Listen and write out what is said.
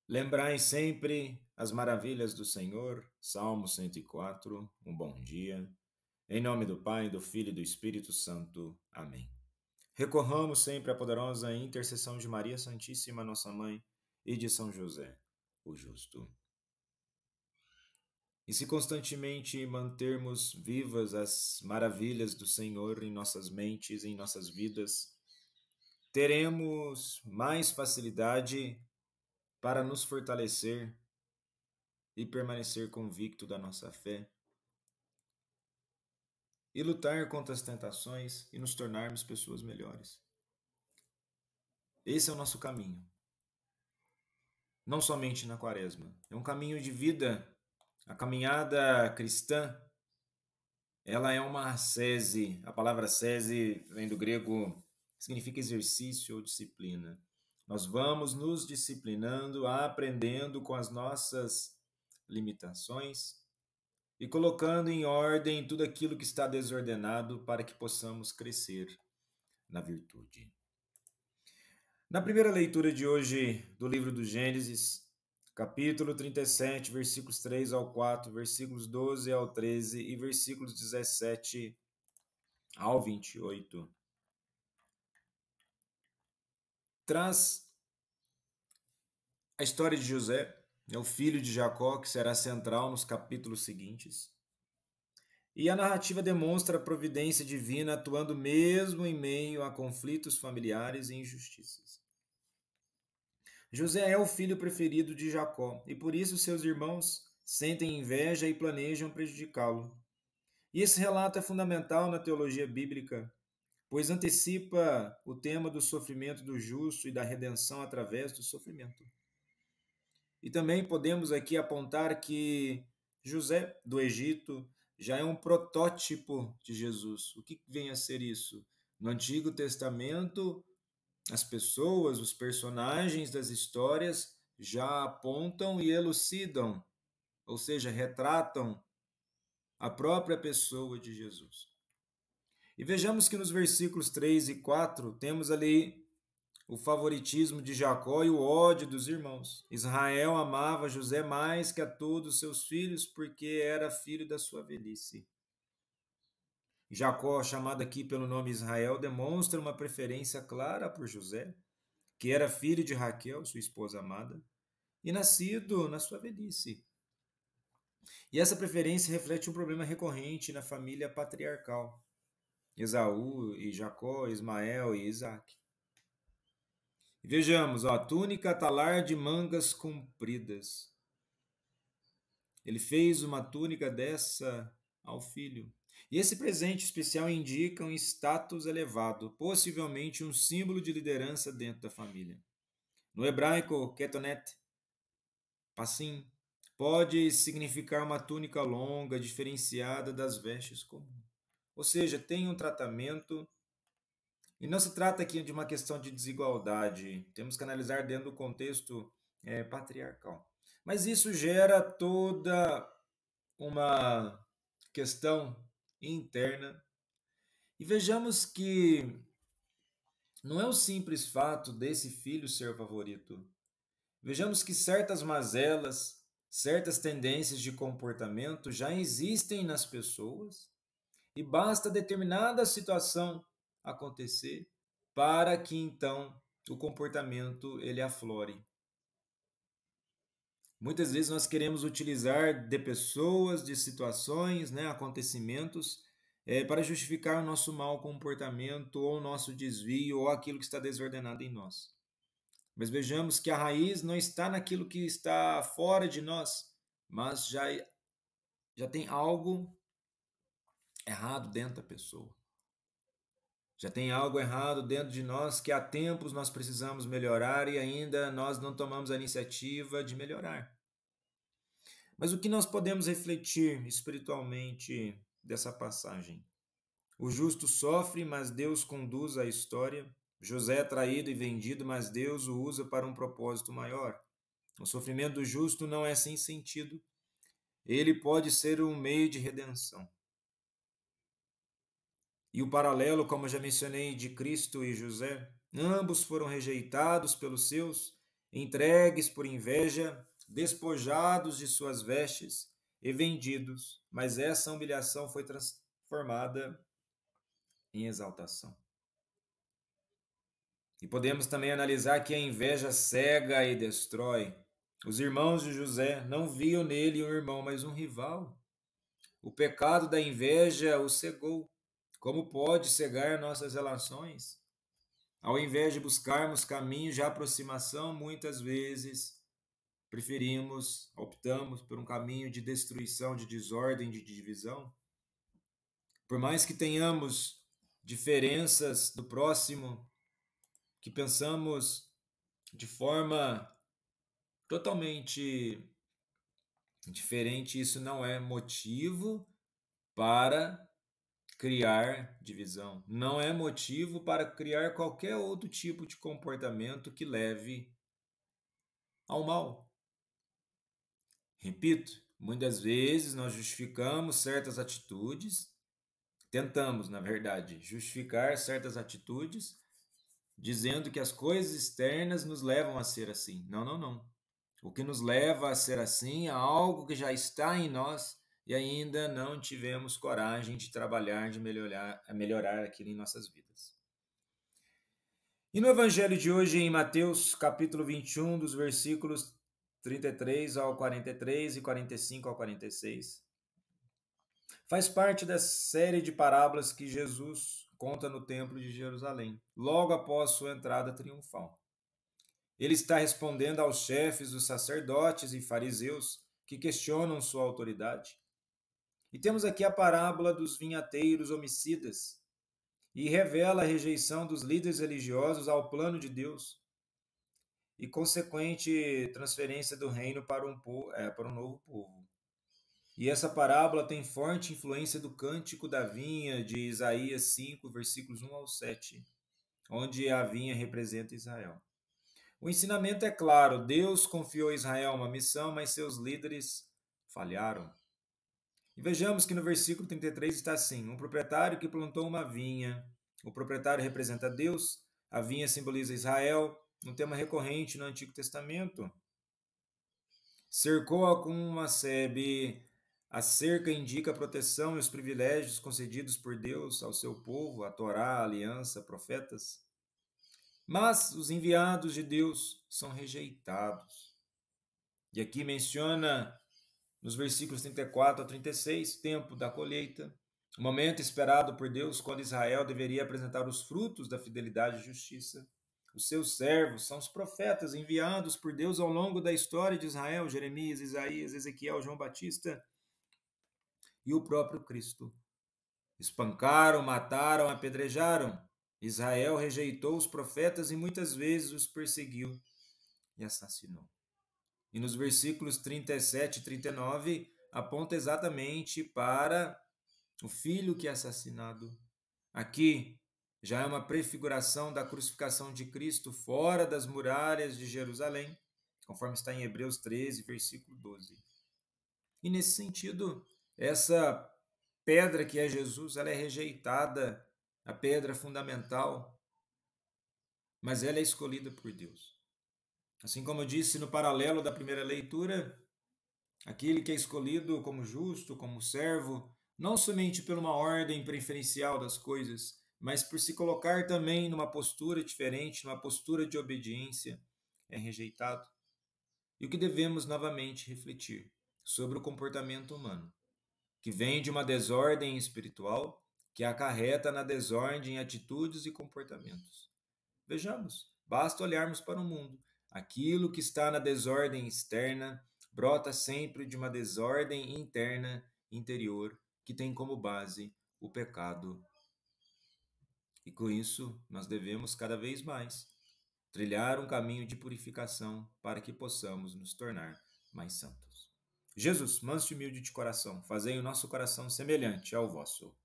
Lembrai sempre as maravilhas do Senhor. Salmo 104. Um bom dia. Em nome do Pai, do Filho e do Espírito Santo. Amém. Recorramos sempre à poderosa intercessão de Maria Santíssima, nossa mãe, e de São José, o justo. E se constantemente mantermos vivas as maravilhas do Senhor em nossas mentes, em nossas vidas, teremos mais facilidade para nos fortalecer e permanecer convicto da nossa fé e lutar contra as tentações e nos tornarmos pessoas melhores. Esse é o nosso caminho, não somente na Quaresma. É um caminho de vida. A caminhada cristã, ela é uma ascese. A palavra ascese vem do grego, significa exercício ou disciplina. Nós vamos nos disciplinando, aprendendo com as nossas limitações e colocando em ordem tudo aquilo que está desordenado para que possamos crescer na virtude. Na primeira leitura de hoje do livro do Gênesis, capítulo 37, versículos 3 ao 4, versículos 12 ao 13 e versículos 17 ao 28, traz a história de José, o filho de Jacó, que será central nos capítulos seguintes. E a narrativa demonstra a providência divina atuando mesmo em meio a conflitos familiares e injustiças. José é o filho preferido de Jacó, e por isso seus irmãos sentem inveja e planejam prejudicá-lo. E esse relato é fundamental na teologia bíblica, pois antecipa o tema do sofrimento do justo e da redenção através do sofrimento. E também podemos aqui apontar que José do Egito já é um protótipo de Jesus. O que vem a ser isso? No Antigo Testamento, as pessoas, os personagens das histórias já apontam e elucidam, ou seja, retratam a própria pessoa de Jesus. E vejamos que nos versículos 3 e 4 temos ali o favoritismo de Jacó e o ódio dos irmãos. Israel amava José mais que a todos os seus filhos porque era filho da sua velhice. Jacó, chamado aqui pelo nome Israel, demonstra uma preferência clara por José, que era filho de Raquel, sua esposa amada, e nascido na sua velhice. E essa preferência reflete um problema recorrente na família patriarcal. Esaú e Jacó, Ismael e Isaac. Vejamos, ó, túnica talar de mangas compridas. Ele fez uma túnica dessa ao filho. E esse presente especial indica um status elevado, possivelmente um símbolo de liderança dentro da família. No hebraico, ketonet, passim, pode significar uma túnica longa, diferenciada das vestes comuns. Ou seja, tem um tratamento. E não se trata aqui de uma questão de desigualdade, temos que analisar dentro do contexto patriarcal. Mas isso gera toda uma questão interna. E vejamos que não é o simples fato desse filho ser o favorito. Vejamos que certas mazelas, certas tendências de comportamento já existem nas pessoas e basta determinada situação acontecer para que então o comportamento ele aflore. Muitas vezes nós queremos utilizar de pessoas, de situações, né, acontecimentos, para justificar o nosso mau comportamento ou o nosso desvio ou aquilo que está desordenado em nós. Mas vejamos que a raiz não está naquilo que está fora de nós, mas já tem algo errado dentro da pessoa. Já tem algo errado dentro de nós que há tempos nós precisamos melhorar e ainda nós não tomamos a iniciativa de melhorar. Mas o que nós podemos refletir espiritualmente dessa passagem? O justo sofre, mas Deus conduz a história. José é traído e vendido, mas Deus o usa para um propósito maior. O sofrimento do justo não é sem sentido. Ele pode ser um meio de redenção. E o paralelo, como já mencionei, de Cristo e José, ambos foram rejeitados pelos seus entregues por inveja, despojados de suas vestes e vendidos, mas essa humilhação foi transformada em exaltação. E podemos também analisar que a inveja cega e destrói. Os irmãos de José não viam nele um irmão, mas um rival. O pecado da inveja o cegou. Como pode cegar nossas relações? Ao invés de buscarmos caminhos de aproximação, muitas vezes optamos por um caminho de destruição, de desordem, de divisão. Por mais que tenhamos diferenças do próximo, que pensamos de forma totalmente diferente, isso não é motivo para criar divisão, não é motivo para criar qualquer outro tipo de comportamento que leve ao mal. Repito, muitas vezes nós justificamos certas atitudes, tentamos, na verdade, justificar certas atitudes, dizendo que as coisas externas nos levam a ser assim. Não, não, não. O que nos leva a ser assim é algo que já está em nós e ainda não tivemos coragem de trabalhar, de melhorar aquilo em nossas vidas. E no evangelho de hoje, em Mateus, capítulo 21, dos versículos 33 ao 43 e 45 ao 46, faz parte da série de parábolas que Jesus conta no Templo de Jerusalém, logo após sua entrada triunfal. Ele está respondendo aos chefes dos sacerdotes e fariseus que questionam sua autoridade. E temos aqui a parábola dos vinhateiros homicidas, e revela a rejeição dos líderes religiosos ao plano de Deus e consequente transferência do reino para um novo povo. E essa parábola tem forte influência do Cântico da Vinha de Isaías 5, versículos 1 ao 7, onde a vinha representa Israel. O ensinamento é claro: Deus confiou a Israel uma missão, mas seus líderes falharam. E vejamos que no versículo 33 está assim: um proprietário que plantou uma vinha. O proprietário representa Deus, a vinha simboliza Israel, um tema recorrente no Antigo Testamento. Cercou-a com uma sebe. A cerca indica a proteção e os privilégios concedidos por Deus ao seu povo, a Torá, a aliança, profetas. Mas os enviados de Deus são rejeitados. E aqui menciona, nos versículos 34 a 36, tempo da colheita, o momento esperado por Deus quando Israel deveria apresentar os frutos da fidelidade e justiça. Os seus servos são os profetas enviados por Deus ao longo da história de Israel: Jeremias, Isaías, Ezequiel, João Batista e o próprio Cristo. Espancaram, mataram, apedrejaram. Israel rejeitou os profetas e muitas vezes os perseguiu e assassinou. E nos versículos 37 e 39 aponta exatamente para o filho que é assassinado. Aqui já é uma prefiguração da crucificação de Cristo fora das muralhas de Jerusalém, conforme está em Hebreus 13, versículo 12. E nesse sentido, essa pedra que é Jesus, ela é rejeitada, a pedra fundamental, mas ela é escolhida por Deus. Assim como eu disse no paralelo da primeira leitura, aquele que é escolhido como justo, como servo, não somente por uma ordem preferencial das coisas, mas por se colocar também numa postura diferente, numa postura de obediência, é rejeitado. E o que devemos novamente refletir sobre o comportamento humano, que vem de uma desordem espiritual, que acarreta na desordem atitudes e comportamentos. Vejamos, basta olharmos para o mundo. Aquilo que está na desordem externa brota sempre de uma desordem interna, interior, que tem como base o pecado. E com isso, nós devemos cada vez mais trilhar um caminho de purificação para que possamos nos tornar mais santos. Jesus, manso e humilde de coração, fazei o nosso coração semelhante ao vosso.